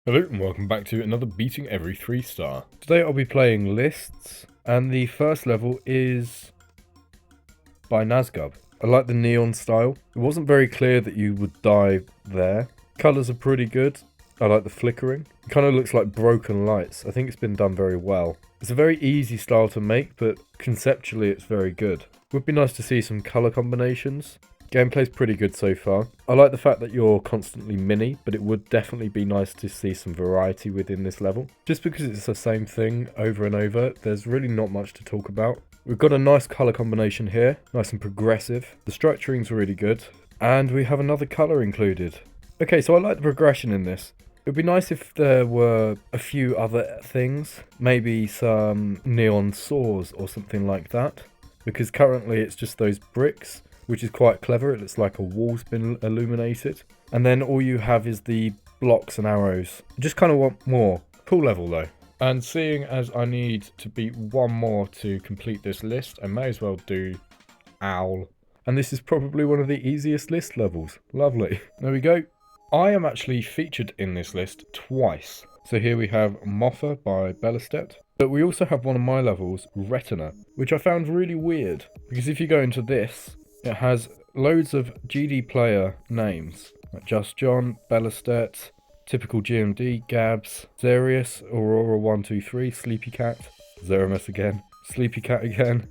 Hello and welcome back to another Beating Every 3-star. Today I'll be playing lists, and the first level is by Nazgub. I like the neon style. It wasn't very clear that you would die there. Colours are pretty good. I like the flickering. It kind of looks like broken lights. I think it's been done very well. It's a very easy style to make, but conceptually it's very good. Would be nice to see some colour combinations. Gameplay's pretty good so far. I like the fact that you're constantly mini, but it would definitely be nice to see some variety within this level. Just because it's the same thing over and over, there's really not much to talk about. We've got a nice colour combination here, nice and progressive. The structuring's really good, and we have another colour included. Okay, so I like the progression in this. It would be nice if there were a few other things, maybe some neon saws or something like that, because currently it's just those bricks, which is quite clever. It looks like a wall's been illuminated. And then all you have is the blocks and arrows. I just kind of want more. Cool level though. And seeing as I need to beat one more to complete this list, I may as well do Owl. And this is probably one of the easiest list levels. Lovely. There we go. I am actually featured in this list twice. So here we have Moffa by Bellistet. But we also have one of my levels, Retina, which I found really weird. Because if you go into this, it has loads of GD player names, like Just John, Bellistet, Typical GMD, Gabs, Zarius, Aurora123, Sleepy Cat, Zeramus again, Sleepy Cat again,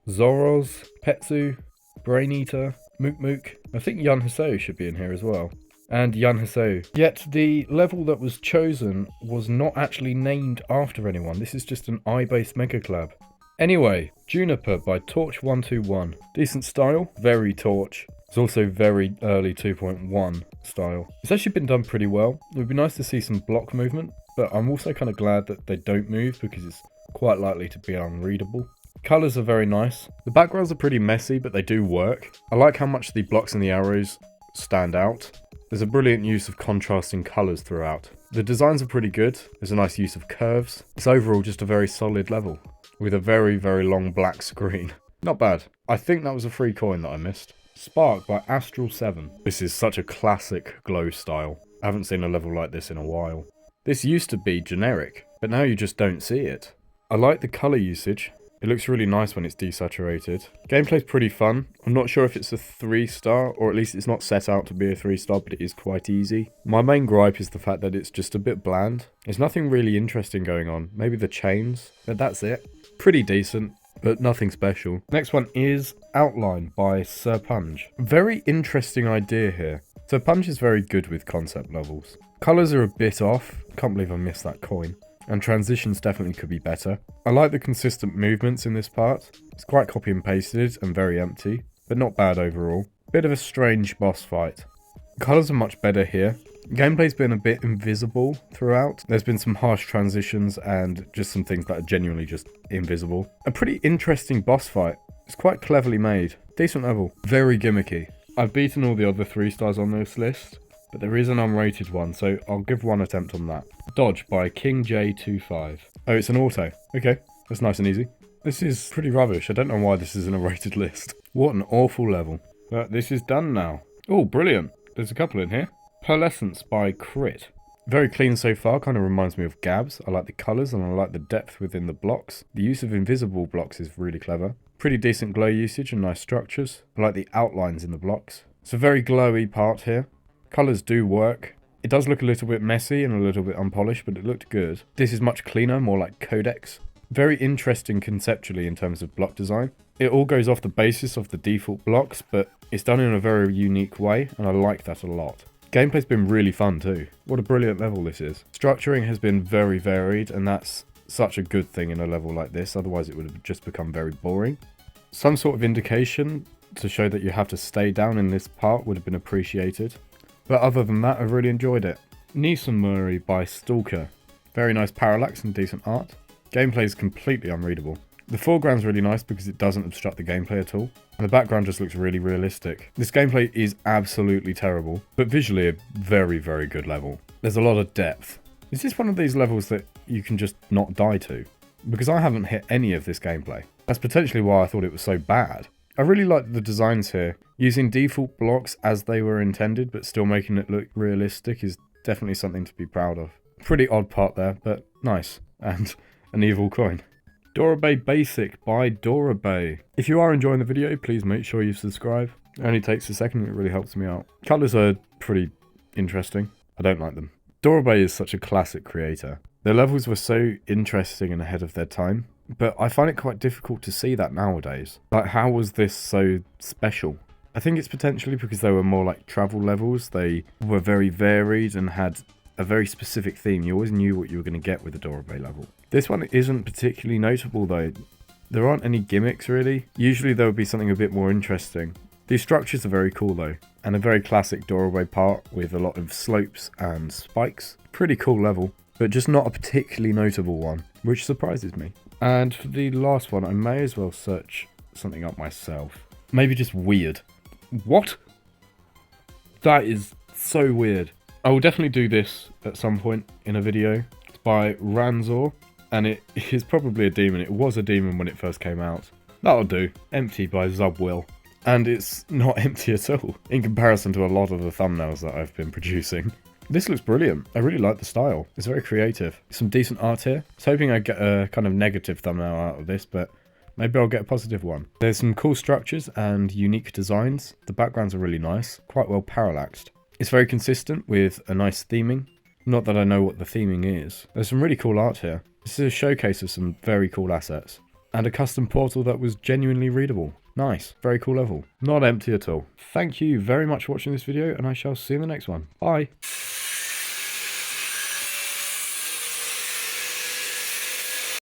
Zoroz, Petsu, Brain Eater, Mook Mook. I think Yun Hsou should be in here as well. And Yun Hsou. Yet the level that was chosen was not actually named after anyone. This is just an eye-based Mega Collab. Anyway, Juniper by Torch121. Decent style, very Torch. It's also very early 2.1 style. It's actually been done pretty well. It would be nice to see some block movement, but I'm also kind of glad that they don't move because it's quite likely to be unreadable. Colours are very nice. The backgrounds are pretty messy, but they do work. I like how much the blocks and the arrows stand out. There's a brilliant use of contrasting colours throughout. The designs are pretty good. There's a nice use of curves. It's overall just a very solid level, with a very, very long black screen. Not bad. I think that was a free coin that I missed. Spark by Astral7. This is such a classic Glow style. I haven't seen a level like this in a while. This used to be generic, but now you just don't see it. I like the colour usage. It looks really nice when it's desaturated. Gameplay's pretty fun. I'm not sure if it's a 3-star, or at least it's not set out to be a 3-star, but it is quite easy. My main gripe is the fact that it's just a bit bland. There's nothing really interesting going on. Maybe the chains, but that's it. Pretty decent, but nothing special. Next one is Outline by Sir Punch. Very interesting idea here. Sir Punch is very good with concept levels. Colours are a bit off. Can't believe I missed that coin. And transitions definitely could be better. I like the consistent movements in this part. It's quite copy and pasted and very empty, but not bad overall. Bit of a strange boss fight. Colours are much better here. Gameplay's been a bit invisible throughout. There's been some harsh transitions and just some things that are genuinely just invisible. A pretty interesting boss fight. It's quite cleverly made. Decent level. Very gimmicky. I've beaten all the other 3-stars on this list, but there is an unrated one, so I'll give one attempt on that. Dodge by King J25. Oh, it's an auto. Okay, that's nice and easy. This is pretty rubbish. I don't know why this is in a rated list. What an awful level. But this is done now. Oh, brilliant. There's a couple in here. Pearlescence by Crit. Very clean so far, kind of reminds me of Gabs. I like the colours and I like the depth within the blocks. The use of invisible blocks is really clever. Pretty decent glow usage and nice structures. I like the outlines in the blocks. It's a very glowy part here. Colours do work. It does look a little bit messy and a little bit unpolished, but it looked good. This is much cleaner, more like Codex. Very interesting conceptually in terms of block design. It all goes off the basis of the default blocks, but it's done in a very unique way, and I like that a lot. Gameplay's been really fun too. What a brilliant level this is. Structuring has been very varied, and that's such a good thing in a level like this, otherwise it would have just become very boring. Some sort of indication to show that you have to stay down in this part would have been appreciated. But other than that, I've really enjoyed it. Neeson Murray by Stalker. Very nice parallax and decent art. Gameplay is completely unreadable. The foreground's really nice because it doesn't obstruct the gameplay at all. And the background just looks really realistic. This gameplay is absolutely terrible, but visually a very, very good level. There's a lot of depth. Is this one of these levels that you can just not die to? Because I haven't hit any of this gameplay. That's potentially why I thought it was so bad. I really like the designs here. Using default blocks as they were intended, but still making it look realistic is definitely something to be proud of. Pretty odd part there, but nice. And an evil coin. Dorabay Basic by Dorabay. If you are enjoying the video, please make sure you subscribe. It only takes a second, it really helps me out. Colours are pretty interesting. I don't like them. Dorabay is such a classic creator. Their levels were so interesting and ahead of their time, but I find it quite difficult to see that nowadays. Like, how was this so special? I think it's potentially because they were more like travel levels. They were very varied and had a very specific theme. You always knew what you were going to get with a Dorabay level. This one isn't particularly notable though. There aren't any gimmicks really. Usually there would be something a bit more interesting. These structures are very cool though, and a very classic Dorabay part with a lot of slopes and spikes. Pretty cool level, but just not a particularly notable one, which surprises me. And for the last one, I may as well search something up myself. Maybe just weird. What? That is so weird. I will definitely do this at some point in a video. It's by Ranzor, and it is probably a demon. It was a demon when it first came out. That'll do. Empty by Zubwill. And it's not empty at all, in comparison to a lot of the thumbnails that I've been producing. This looks brilliant. I really like the style. It's very creative. Some decent art here. I was hoping I'd get a kind of negative thumbnail out of this, but maybe I'll get a positive one. There's some cool structures and unique designs. The backgrounds are really nice, quite well parallaxed. It's very consistent with a nice theming. Not that I know what the theming is. There's some really cool art here. This is a showcase of some very cool assets. And a custom portal that was genuinely readable. Nice. Very cool level. Not empty at all. Thank you very much for watching this video, and I shall see you in the next one. Bye.